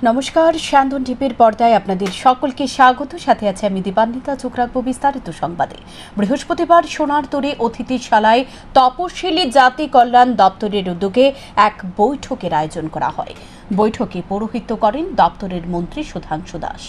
নমস্কার, স্যান্দন টিভির পর্দায় আপনাদের সকলকে স্বাগত। সাথে আছে আমি দীপান্বিতা। চোখ রাখবো বিস্তারিত সংবাদে। বৃহস্পতিবার সোনারতরী অতিথিশালায় তপশিলি জাতি কল্যাণ দপ্তরের উদ্যোগে এক বৈঠকের আয়োজন করা হয়। বৈঠকে পৌরোহিত্য করেন দপ্তরের মন্ত্রী সুধাংশু দাস।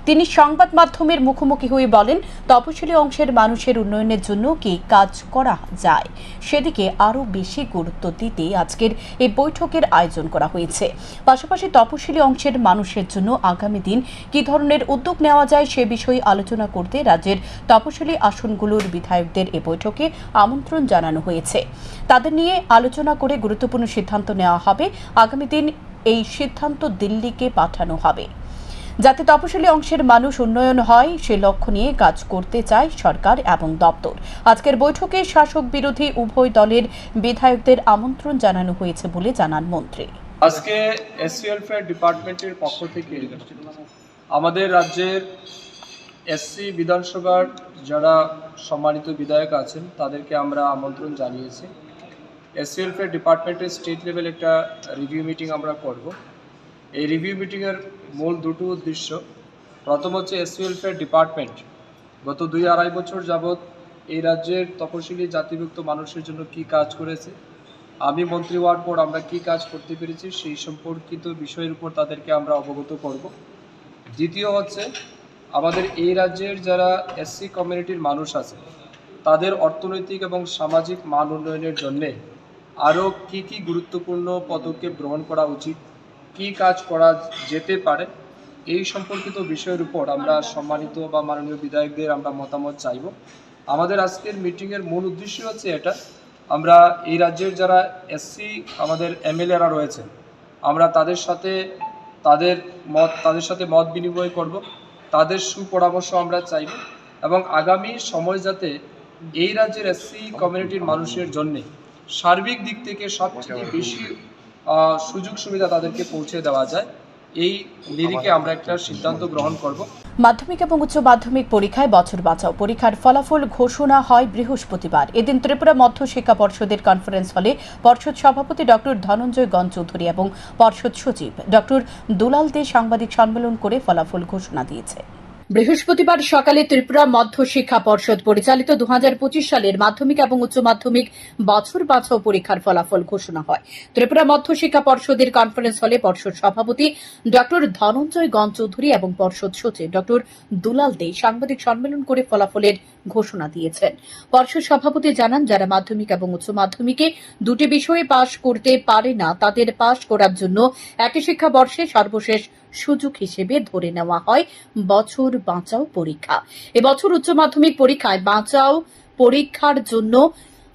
তিনি সংবাদ মাধ্যমের মুখোমুখি হয়ে বলেন, তপশিলি অংশের মানুষের উন্নয়নের জন্য কি কাজ করা যায় সেদিকে আরও বেশি গুরুত্ব দিতে আজকের এই বৈঠকের আয়োজন করা হয়েছে। পাশাপাশি তপশিলি অংশের মানুষের জন্য আগামী দিন কি ধরনের উদ্যোগ নেওয়া যায় সে বিষয়ে আলোচনা করতে রাজ্যের তপশিলি আসনগুলোর বিধায়কদের এ বৈঠকে আমন্ত্রণ জানানো হয়েছে। তাদের নিয়ে আলোচনা করে গুরুত্বপূর্ণ সিদ্ধান্ত নেওয়া হবে। আগামী দিন এই সিদ্ধান্ত দিল্লিকে পাঠানো হবে, যাতে তপশিলি অংশের মানুষ উন্নয়ন হয় সে লক্ষ্য নিয়ে কাজ করতে চায় সরকার এবং দপ্তর। আজকের বৈঠকে শাসক বিরোধী উভয় দলের বিধায়কদের আমন্ত্রণ জানানো হয়েছে বলে জানান মন্ত্রী। আজকে এসসি ওয়েলফেয়ার ডিপার্টমেন্টের পক্ষ থেকে আমাদের রাজ্যের এসসি বিধানসভার যারা সম্মানিত বিধায়ক আছেন তাদেরকে আমরা আমন্ত্রণ জানিয়েছি। এসসি ওয়েলফেয়ার ডিপার্টমেন্টের স্টেট লেভেল একটা রিভিউ মিটিং আমরা করব। এই রিভিউ মিটিংয়ের মূল দুটো উদ্দেশ্য। প্রথম হচ্ছে এসসি ওয়েলফেয়ার ডিপার্টমেন্ট গত 2-2.5 বছর যাবৎ এই রাজ্যের তপশিলি জাতিভুক্ত মানুষের জন্য কি কাজ করেছে, আমি মন্ত্রী হওয়ার পর আমরা কি কাজ করতে পেরেছি সেই সম্পর্কিত বিষয়ের উপর তাদেরকে আমরা অবগত করব। দ্বিতীয় হচ্ছে আমাদের এই রাজ্যের যারা এসসি কমিউনিটির মানুষ আছে তাদের অর্থনৈতিক এবং সামাজিক মান উন্নয়নের জন্যে আরও কি গুরুত্বপূর্ণ পদক্ষেপ গ্রহণ করা উচিত, কি কাজ করা যেতে পারে এই সম্পর্কিত বিষয়ের উপর আমরা সম্মানিত বা মাননীয় বিধায়কদের আমরা মতামত চাইব। আমাদের আজকের মিটিংয়ের মূল উদ্দেশ্য হচ্ছে এটা, আমরা এই রাজ্যের যারা এসসি আমাদের এমএলএরা রয়েছেন আমরা তাদের সাথে মত বিনিময় করব, তাদের সুপরামর্শ আমরা চাইব এবং আগামী সময় যাতে এই রাজ্যের এসসি কমিউনিটির মানুষের জন্য সার্বিক দিক থেকে সবচেয়ে বেশি সুযোগ সুবিধা তাদেরকে পৌঁছে দেওয়া যায় এই নিরিখে আমরা একটা সিদ্ধান্ত গ্রহণ করব। মাধ্যমিক এবং উচ্চ মাধ্যমিক পরীক্ষায় বছর বাঁচাও পরীক্ষার ফলাফল ঘোষণা হয় বৃহস্পতিবার। এদিন ত্রিপুরা মধ্য শিক্ষা পর্ষদের কনফারেন্স হলে পর্ষদ সভাপতি ডক্টর ধনঞ্জয় গণ চৌধুরী এবং পর্ষদ সচিব ডক্টর দুলাল দে সাংবাদিক সম্মেলন করে ফলাফল ঘোষণা দিয়েছে। বৃহস্পতিবার সকালে ত্রিপুরা মধ্য শিক্ষা পর্ষদ পরিচালিত 2025 সালের মাধ্যমিক এবং উচ্চ মাধ্যমিক বছর বাঁচাও পরীক্ষার ফলাফল ঘোষণা হয়। ত্রিপুরা মধ্য শিক্ষা পর্ষদের কনফারেন্স হলে পর্ষদ সভাপতি ডক্টর ধনঞ্জয় গণ চৌধুরী এবং পর্ষদ সচিব ডক্টর দুলাল দে সাংবাদিক সম্মেলন করে ফলাফলের ঘোষণা দিয়েছেন। পর্ষদ সভাপতি জানান, যারা মাধ্যমিক এবং উচ্চ মাধ্যমিকে দুটি বিষয়ে পাশ করতে পারে না তাদের পাশ করার জন্য একই শিক্ষাবর্ষে সর্বশেষ সুযোগ হিসেবে ধরে নেওয়া হয় বছর বাঁচাও পরীক্ষা। এবছর উচ্চ মাধ্যমিক পরীক্ষায় বাঁচাও পরীক্ষার জন্য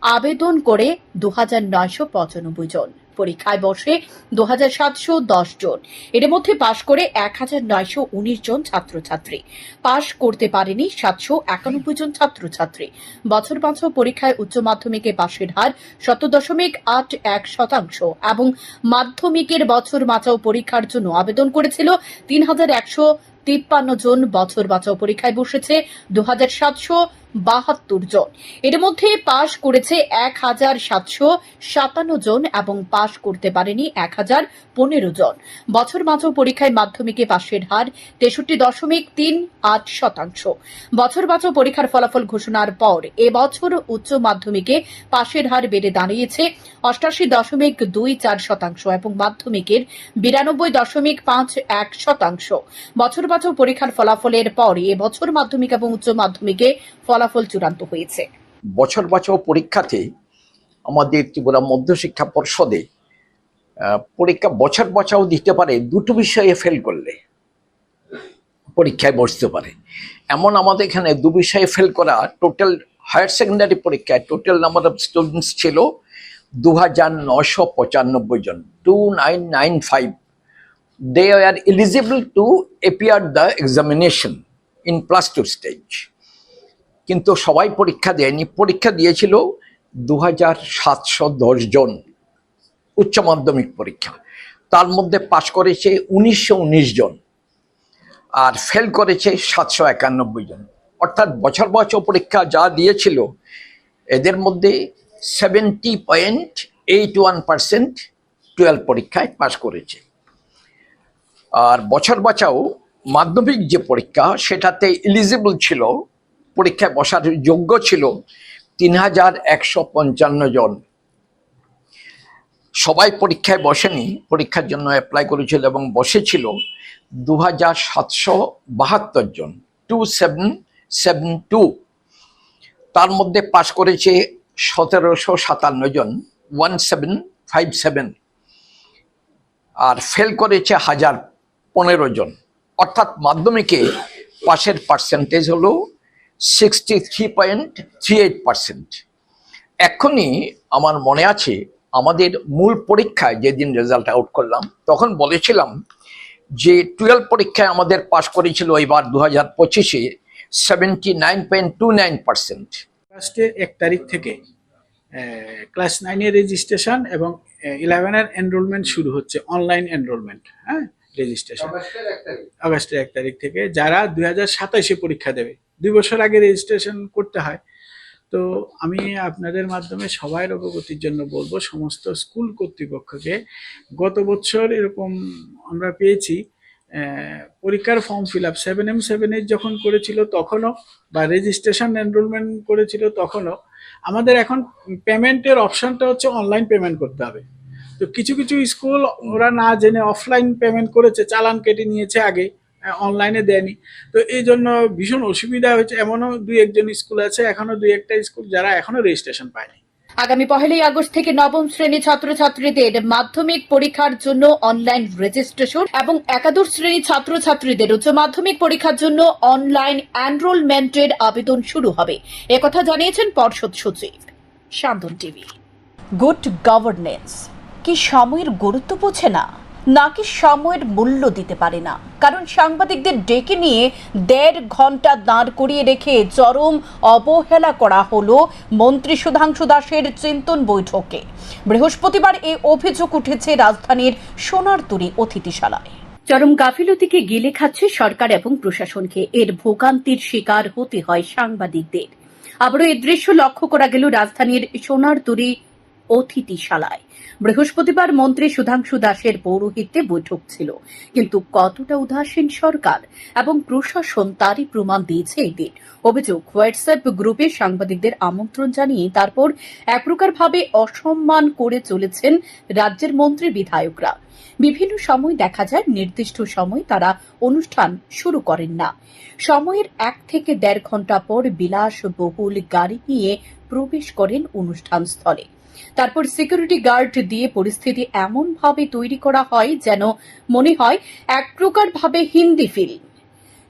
আবেদন করে 2995 জন, পরীক্ষায় বসে 2710 জন। এর মধ্যে পাশ করে 1919 জন ছাত্রছাত্রী, পাশ করতে পারেনি 791 জন ছাত্রছাত্রী। বছর বাঁচাও পরীক্ষায় উচ্চ মাধ্যমিকে পাশের হার 70.81% এবং মাধ্যমিকের বছর বাঁচাও পরীক্ষার জন্য আবেদন করেছিল 3153 জন। বছর বাঁচাও পরীক্ষায় বসেছে 2772 জন। এর মধ্যে পাশ করেছে 1757 জন এবং পাশ করতে পারেনি 1015 জন। বছর বাঁচাও পরীক্ষায় মাধ্যমিকে পাশের হার 63.38%। বছর বাঁচাও পরীক্ষার ফলাফল ঘোষণার পর এবছর উচ্চ মাধ্যমিকে পাশের হার বেড়ে দাঁড়িয়েছে 88.24% এবং মাধ্যমিকের 92.51%। বছর বাঁচাও পরীক্ষার ফলাফলের পর এবছর মাধ্যমিক এবং উচ্চ মাধ্যমিকে ফলাফল চূড়ান্ত হয়েছে। বছর বাঁচাও পরীক্ষাতে আমাদের ত্রিপুরা মধ্য শিক্ষা পর্ষদে পরীক্ষা বছর বাঁচাও দিতে পারে দুটো বিষয়ে ফেল করলে পরীক্ষায় বসতে পারে। এমন আমাদের এখানে 2 বিষয়ে ফেল করা টোটাল হায়ার সেকেন্ডারি পরীক্ষায় টোটাল নাম্বার অফ স্টুডেন্টস ছিল 2995 জন, 2995. They are eligible to appear the examination in +2 stage. কিন্তু সবাই পরীক্ষা দেয়নি, পরীক্ষা দিয়েছিল 2710 জন উচ্চ মাধ্যমিক পরীক্ষা। তার মধ্যে পাশ করেছে 1919 জন আর ফেল করেছে 791 জন। অর্থাৎ বছর বাঁচাও পরীক্ষা যা দিয়েছিল এদের মধ্যে 70.81% 12 পরীক্ষায় পাশ করেছে। আর বছর বাঁচাও মাধ্যমিক যে পরীক্ষা সেটাতে এলিজিবল ছিল, পরীক্ষায় বসার যোগ্য ছিল 3155 জন। সবাই পরীক্ষায় বসেনি, পরীক্ষার জন্য অ্যাপ্লাই করেছিল এবং বসেছিল 2772 জন, 2772। তার মধ্যে পাশ করেছে 1757 জন, 1757, আর ফেল করেছে 1015 জন। অর্থাৎ মাধ্যমিকে পাশের পার্সেন্টেজ হলো 63.38%। এখনই আমার মনে আছে আমাদের মূল পরীক্ষায় যেদিন রেজাল্ট আউট করলাম তখন বলেছিলাম যে 12 পরীক্ষায় আমাদের পাশ করেছিল এবার 2025-এ 79.29%। আগস্টের 1 তারিখ থেকে ক্লাস 9-এর রেজিস্ট্রেশন এবং 11-এর এনরোলমেন্ট শুরু হচ্ছে, অনলাইন এনরোলমেন্ট। হ্যাঁ, রেজিস্ট্রেশন আগস্টের 1 তারিখ থেকে। যারা 2027-এ পরীক্ষা দেবে, 2 বছর আগে রেজিস্ট্রেশন করতে হয়। তো আমি আপনাদের মাধ্যমে সবার অবগতির জন্য বলবো, সমস্ত স্কুল কর্তৃপক্ষকে, গত বছর এরকম আমরা পেয়েছি পরীক্ষার form fill up 7M 7H যখন করেছিল তখনও, বা রেজিস্ট্রেশন এনরোলমেন্ট করেছিল তখনও, আমাদের এখন পেমেন্টের অপশনটা হচ্ছে অনলাইন পেমেন্ট করতে হবে। তো কিছু কিছু স্কুল ওরা না জেনে অফলাইন পেমেন্ট করেছে, চালান কেটে নিয়েছে আগে, অনলাইনে দেয়নি। তো এই জন্য ভীষণ অসুবিধা হয়েছে। এমনও 2-1 জন স্কুল আছে, এখনো 2-1টা স্কুল যারা এখনো রেজিস্ট্রেশন পায়নি। আগামী 1 আগস্ট থেকে নবম শ্রেণী ছাত্রছাত্রীদের মাধ্যমিক পরীক্ষার জন্য অনলাইন রেজিস্ট্রেশন এবং একাদশ শ্রেণী ছাত্রছাত্রীদের উচ্চ মাধ্যমিক পরীক্ষার জন্য অনলাইন এনরোলমেন্টের আবেদন শুরু হবে, একথা জানিয়েছেন পর্ষদ সচিব। শান্তন টিভি। গুড গভর্নেন্স কি সময়ের গুরুত্ব বোঝে না, নাকি সময়ের মূল্য দিতে পারে না? কারণ সাংবাদিকদের ডেকে নিয়ে 1.5 ঘন্টা দাঁড় করিয়ে রেখে চরম অবহেলা করা হলো মন্ত্রী সুধাংশু দাসের চিন্তন বৈঠকে। বৃহস্পতিবার এই অভিযোগ উঠেছে রাজধানীর সোনারতরী অতিথিশালায়। চরম গাফিলতিকে গিলে খাচ্ছে সরকার এবং প্রশাসনকে। এর ভোগান্তির শিকার হতে হয় সাংবাদিকদের। আবারও এই দৃশ্য লক্ষ্য করা গেল রাজধানীর সোনারতরী অতিথিশালায়। বৃহস্পতিবার মন্ত্রী সুধাংশু দাসের পৌরোহিত্যে বৈঠক ছিল, কিন্তু কতটা উদাসীন সরকার এবং প্রশাসন তারই প্রমাণ দিয়েছে এই দিন। অভিযোগ, হোয়াটসঅ্যাপ গ্রুপে সাংবাদিকদের আমন্ত্রণ জানিয়ে তারপর এক প্রকার ভাবে অসম্মান করে চলেছেন রাজ্যের মন্ত্রী বিধায়করা। বিভিন্ন সময় দেখা যায় নির্দিষ্ট সময় তারা অনুষ্ঠান শুরু করেন না। সময়ের 1 থেকে 1.5 ঘন্টা পর বিলাসবহুল গাড়ি নিয়ে প্রবেশ করেন অনুষ্ঠান স্থলে। তারপর সিকিউরিটি গার্ড দিয়ে পরিস্থিতি এমন ভাবে তৈরি করা হয় যেন মনে হয় এক প্রকার ভাবে হিন্দি ফিল্ম।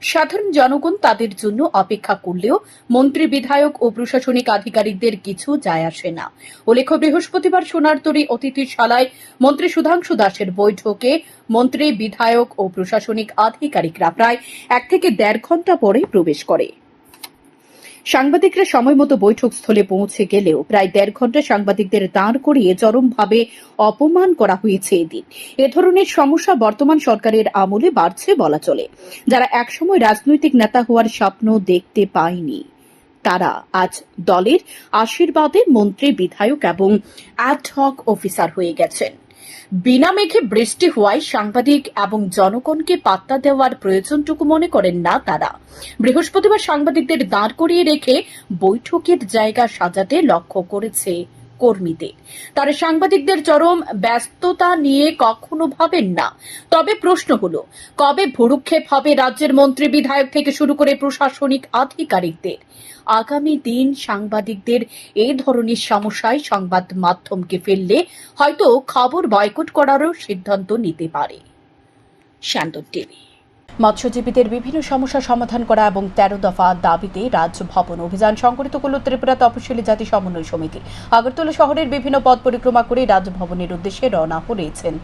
সাধারণ জনগণ তাদের জন্য অপেক্ষা করলেও মন্ত্রী বিধায়ক ও প্রশাসনিক আধিকারিকদের কিছু যায় আসে না। উল্লেখ্য, বৃহস্পতিবার সোনারতরী অতিথিশালায় মন্ত্রী সুধাংশু দাসের বৈঠকে মন্ত্রী বিধায়ক ও প্রশাসনিক আধিকারিকরা প্রায় 1 থেকে 1.5 ঘন্টা পরে প্রবেশ করে। সাংবাদিকরা সময় মতো বৈঠক স্থলে পৌঁছে গেলেও প্রায় 1.5 ঘন্টা সাংবাদিকদের দাঁড় করিয়ে চরমভাবে অপমান করা হয়েছে এদিন। এ ধরনের সমস্যা বর্তমান সরকারের আমলে বাড়ছে বলা চলে। যারা একসময় রাজনৈতিক নেতা হওয়ার স্বপ্ন দেখতে পায়নি, তারা আজ দলের আশীর্বাদে মন্ত্রী, বিধায়ক এবং অ্যাডহক অফিসার হয়ে গেছেন। বিনা মেঘে বৃষ্টি হওয়ায় সাংবাদিক এবং জনগণকে পাত্তা দেওয়ার প্রয়োজনটুকু মনে করেন না তারা। বৃহস্পতিবার সাংবাদিকদের দাঁড় করিয়ে রেখে বৈঠকের জায়গা সাজাতে লক্ষ্য করেছে কর্মীদের। তারা সাংবাদিকদের চরম ব্যস্ততা নিয়ে কখনো ভাবেন না। তবে প্রশ্ন হলো, কবে ভ্রুক্ষেপ হবে রাজ্যের মন্ত্রী, বিধায়ক থেকে শুরু করে প্রশাসনিক আধিকারিকদের? আগামী দিন সাংবাদিকদের এই ধরনের সমস্যায় সংবাদ মাধ্যমকে ফেললে হয়তো খবর বয়কট করারও সিদ্ধান্ত নিতে পারে। শান্তন টিভি। মৎস্যজীবীদের বিভিন্ন সমস্যা সমাধান করা এবং 13 দফা দাবিতে রাজভবন অভিযান সংগঠিত করল ত্রিপুরা তপশিলি জাতি সমন্বয় সমিতি। আগরতলা শহরের বিভিন্ন পথ পরিক্রমা করে রাজভবনের উদ্দেশ্যে রওনা হয়েছেন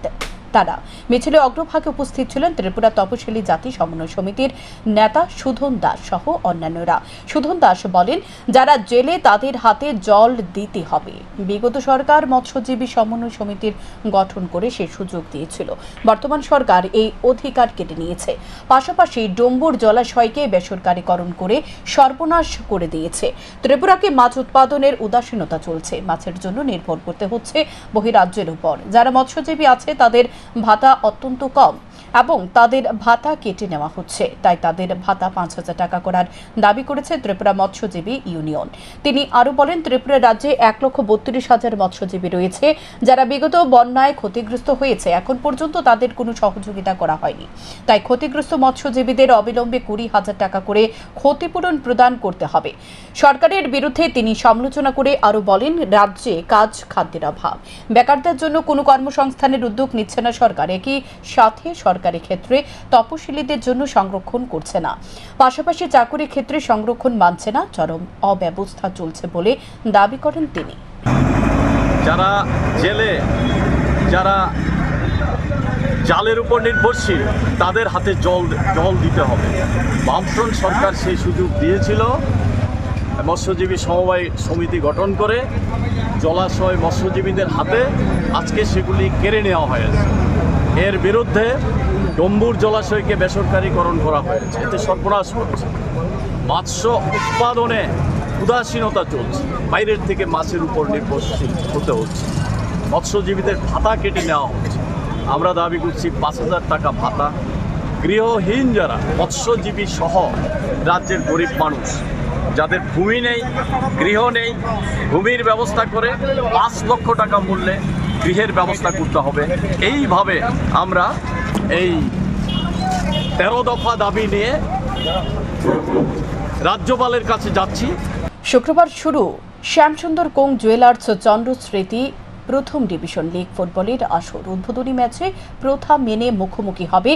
তারা। মিছিলে অগ্রভাগে উপস্থিত ছিলেন ত্রিপুরা তপশিলি জাতি সমন্বয় সমিতির নেতা সুধন দাস সহ অন্যান্যরা। সুধন দাস বলেন, যারা জেলে তাদের হাতে জল দিতে হবে। বিগত সরকার মৎস্যজীবী সমন্বয় সমিতির গঠন করে সে সুযোগ দিয়েছিল। বর্তমান সরকার এই অধিকার কেটে নিয়েছে। পাশাপাশি ডম্বুর জলাশয়কে বেসরকারীকরণ করে সর্বনাশ করে দিয়েছে। ত্রিপুরাকে মাছ উৎপাদনের উদাসীনতা চলছে। মাছের জন্য নির্ভর করতে হচ্ছে বহিরাজ্যের উপর। যারা মৎস্যজীবী আছে তাদের ভাতা অত্যন্ত কম। এবং তাদের ভাতা কেটে নেওয়া হচ্ছে। তাই তাদের ভাতা 5,000 টাকা করার দাবি করেছে ত্রিপুরা মৎস্যজীবী ইউনিয়ন। তিনি আরও বলেন, ত্রিপুরা রাজ্যে 1,32,000 মৎস্যজীবী রয়েছে যারা বিগত বন্যায় ক্ষতিগ্রস্ত হয়েছে। এখন পর্যন্ত তাদের কোনো সহযোগিতা করা হয়নি। তাই ক্ষতিগ্রস্ত মৎস্যজীবীদের অবিলম্বে 20,000 টাকা করে ক্ষতিপূরণ প্রদান করতে হবে। সরকারের বিরুদ্ধে তিনি সমালোচনা করে আরও বলেন, রাজ্যে কাজ খাদ্যের অভাব, বেকারদের জন্য কোনো কর্মসংস্থানের উদ্যোগ নিচ্ছে না সরকার। একই সাথে সরকারি ক্ষেত্রে তপশিলীদের জন্য সংরক্ষণ করছে না, পাশাপাশি চাকুরি ক্ষেত্রে সংরক্ষণ মানছে না। চরম অব্যবস্থা চলছে বলে দাবি করেন তিনি। যারা জেলে, যারা জালের উপর নির্ভরশীল, তাদের হাতে জল দিতে হবে। বামফ্রন্ট সরকার সেই সুযোগ দিয়েছিল, মৎস্যজীবী সমবায় সমিতি গঠন করে জলাশয় মৎস্যজীবীদের হাতে আজকে সেগুলি কেড়ে নেওয়া হয়েছে। এর বিরুদ্ধে ডম্বুর জলাশয়কে বেসরকারীকরণ করা হয়েছে, এতে সর্বনাশ হচ্ছে। মৎস্য উৎপাদনে উদাসীনতা চলছে, বাইরের থেকে মাছের উপর নির্ভরশীল হতে হচ্ছে। মৎস্যজীবীদের ভাতা কেটে নেওয়া হচ্ছে। আমরা দাবি করছি 5,000 টাকা ভাতা। গৃহহীন যারা মৎস্যজীবী সহ রাজ্যের গরিব মানুষ যাদের ভূমি নেই, গৃহ নেই, ভূমির ব্যবস্থা করে 5 লক্ষ টাকা মূল্যে গৃহের ব্যবস্থা করতে হবে। এইভাবে আমরা এই 13 দফা দাবি নিয়ে রাজ্যপালের কাছে যাচ্ছি। শুক্রবার শুরু শ্যামসুন্দর কোং জুয়েলার্স চন্দ্র স্মৃতি প্রথম ডিভিশন লিগ ফুটবলের আসর। উদ্বোধনী ম্যাচে প্রথা মেনে মুখোমুখি হবে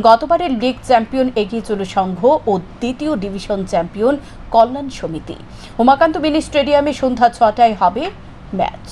গতবারের লিগ চ্যাম্পিয়ন এগিয়ে চলো সংঘ ও দ্বিতীয় ডিভিশন চ্যাম্পিয়ন কল্যাণ সমিতি। উমাকান্ত মিনি স্টেডিয়ামে সন্ধ্যা 6টায় হবে ম্যাচ।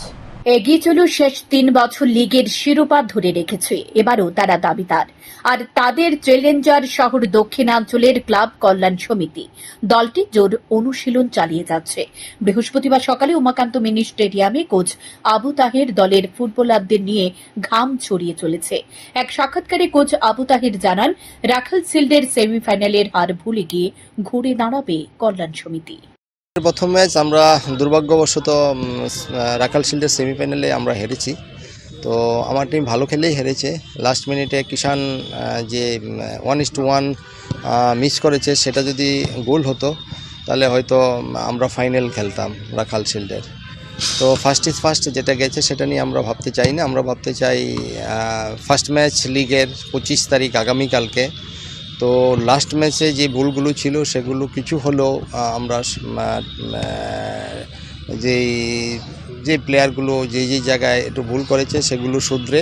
এগিয়ে চলো শেষ 3 বছর লিগের শিরোপা ধরে রেখেছে, এবারও তারা দাবিদার। আর তাদের চ্যালেঞ্জার শহর দক্ষিণাঞ্চলের ক্লাব কল্যাণ সমিতি। দলটি জোর অনুশীলন চালিয়ে যাচ্ছে। বৃহস্পতিবার সকালে উমাকান্ত মিনি স্টেডিয়ামে কোচ আবু তাহের দলের ফুটবলারদের নিয়ে ঘাম ছড়িয়ে চলেছে। এক সাক্ষাৎকারে কোচ আবু তাহের জানান, রাখাল শিল্ডের সেমিফাইনালের হার ভুলে গিয়ে ঘুরে দাঁড়াবে কল্যাণ সমিতি। প্রথম ম্যাচ আমরা দুর্ভাগ্যবশত রাখাল শিল্ডের সেমিফাইনালে আমরা হেরেছি। তো আমার টিম ভালো খেলেই হেরেছে। লাস্ট মিনিটে কিষান যে 1:1 মিস করেছে, সেটা যদি গোল হতো তাহলে হয়তো আমরা ফাইনাল খেলতাম রাখাল শিল্ডের। তো ফার্স্ট ইজ ফার্স্ট, যেটা গেছে সেটা নিয়ে আমরা ভাবতে চাই না। আমরা ভাবতে চাই ফার্স্ট ম্যাচ লিগের 25 তারিখ আগামীকালকে। তো লাস্ট ম্যাচে যে ভুলগুলো ছিল সেগুলো কিছু হলেও আমরা যে প্লেয়ারগুলো যে জায়গায় একটু ভুল করেছে সেগুলো শুধরে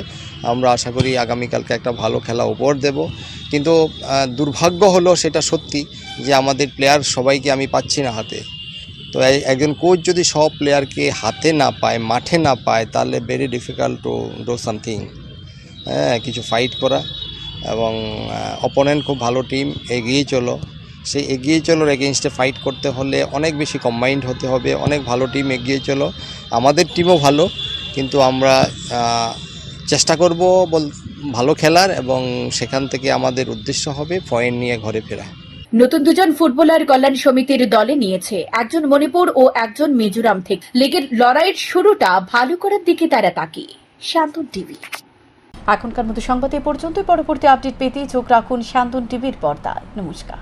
আমরা আশা করি আগামীকালকে একটা ভালো খেলা উপহার দেব। কিন্তু দুর্ভাগ্য হলো সেটা সত্যি যে আমাদের প্লেয়ার সবাইকে আমি পাচ্ছি না হাতে। তো একজন কোচ যদি সব প্লেয়ারকে হাতে না পায়, মাঠে না পায়, তাহলে very difficult to do something, কিছু ফাইট করা। এবং অপোনেন্ট খুব ভালো টিম, এগিয়ে চলো, সেই এগিয়ে চলোর এগেনস্টে ফাইট করতে হলে অনেক বেশি কম্বাইন্ড হতে হবে। অনেক ভালো টিম এগিয়ে চলো, আমাদের টিমও ভালো, কিন্তু আমরা চেষ্টা করব ভালো খেলার, এবং সেখান থেকে আমাদের উদ্দেশ্য হবে পয়েন্ট নিয়ে ঘরে ফেরা। নতুন 2 জন ফুটবলার কল্যাণ সমিতির দলে নিয়েছে, একজন মণিপুর ও একজন মিজোরাম থেকে। লিগের লড়াইয়ের শুরুটা ভালো করার দিকে তারা তাকিয়ে। শান্তন টিভি। এখনকার মতো সংবাদ এ পর্যন্তই। পরবর্তী আপডেট পেতে চোখ রাখুন শান্তন টিভির পর্দায়। নমস্কার।